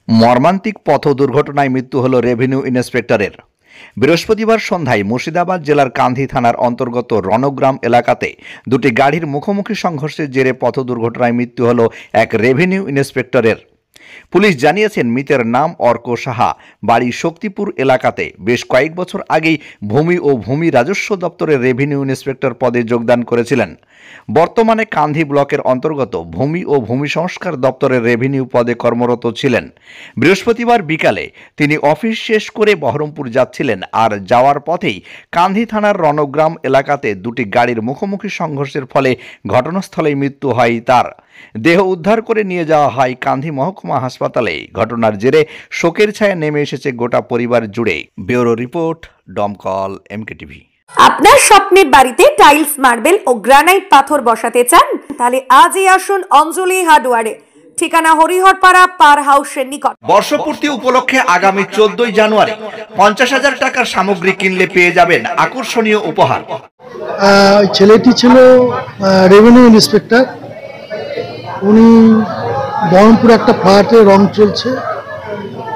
মর্মান্তিক পথ দুর্ঘটনায় মৃত্যু হল রেভিনিউ ইন্সপেক্টরের। বৃহস্পতিবার সন্ধ্যায় মুর্শিদাবাদ জেলার কান্ধি থানার অন্তর্গত রণগ্রাম এলাকাতে দুটি গাড়ির মুখোমুখি সংঘর্ষের জেরে পথ দুর্ঘটনায় মৃত্যু হল এক রেভিনিউ ইন্সপেক্টরের। পুলিশ জানিয়েছেন, মৃতের নাম অর্ক সাহা, বাড়ি শক্তিপুর এলাকাতে। বেশ কয়েক বছর আগেই ভূমি ও ভূমি রাজস্ব দপ্তরের রেভিনিউ ইন্সপেক্টর পদে যোগদান করেছিলেন। বর্তমানে কান্ধি ব্লকের অন্তর্গত ভূমি ও ভূমি সংস্কার দপ্তরের রেভিনিউ পদে কর্মরত ছিলেন। বৃহস্পতিবার বিকালে তিনি অফিস শেষ করে বহরমপুর যাচ্ছিলেন, আর যাওয়ার পথেই কান্ধি থানার রণগ্রাম এলাকাতে দুটি গাড়ির মুখোমুখি সংঘর্ষের ফলে ঘটনাস্থলেই মৃত্যু হয় তার। দেহ উদ্ধার করে নিয়ে যাওয়া হয় কান্ধি মহকুমা হাসপাতালে। ঘটনার জেরে শোকের ছায়া নেমে এসেছে গোটা পরিবার জুড়ে। Bureau report, Domkal MKTV। আপনার স্বপ্নের বাড়িতে টাইলস, মার্বেল ও গ্রানাইট পাথর বসাতে চান? তাহলে আজই আসুন অঞ্জলি হার্ডওয়্যারে। ঠিকানা হরিহরপাড়া পার হাউসের নিকট। বর্ষপূর্তি উপলক্ষে আগামী 14ই জানুয়ারি 50,000 টাকার সামগ্রী কিনলে পেয়ে যাবেন আকর্ষণীয় উপহার। ছেলেটি ছিল রেভিনিউ ইন্সপেক্টর। উনি বহরমপুর একটা ফ্ল্যাটে রং চলছে,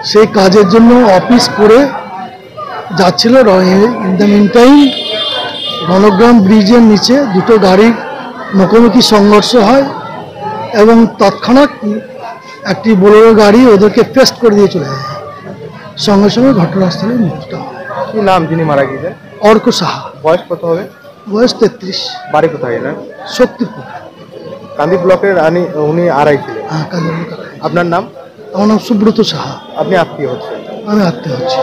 সেই কাজের জন্য অফিস করে যাচ্ছিল। In the meantime Rangram ব্রিজের নিচে দুটো গাড়ির মুখোমুখি সংঘর্ষ হয় এবং তৎক্ষণাৎ একটি বোলেরো গাড়ি ওদেরকে পেস্ট করে দিয়ে চলে যায়। সঙ্গে সঙ্গে ঘটনাস্থলে মৃত্যুটা হয়। কি নাম যিনি মারা গিয়েছেন? অর্ক সাহা। বয়স কত হবে? বয়স 33। বাড়ি কোথায় এনার? শক্তিপুর। কান্দি ব্লকের উনি আড়াই ছিলেন। হ্যাঁ, কান্দি। আপনার নাম? আমার নাম সুব্রত সাহা। আপনি আত্মীয় হচ্ছেন? আমি আত্মীয় হচ্ছি।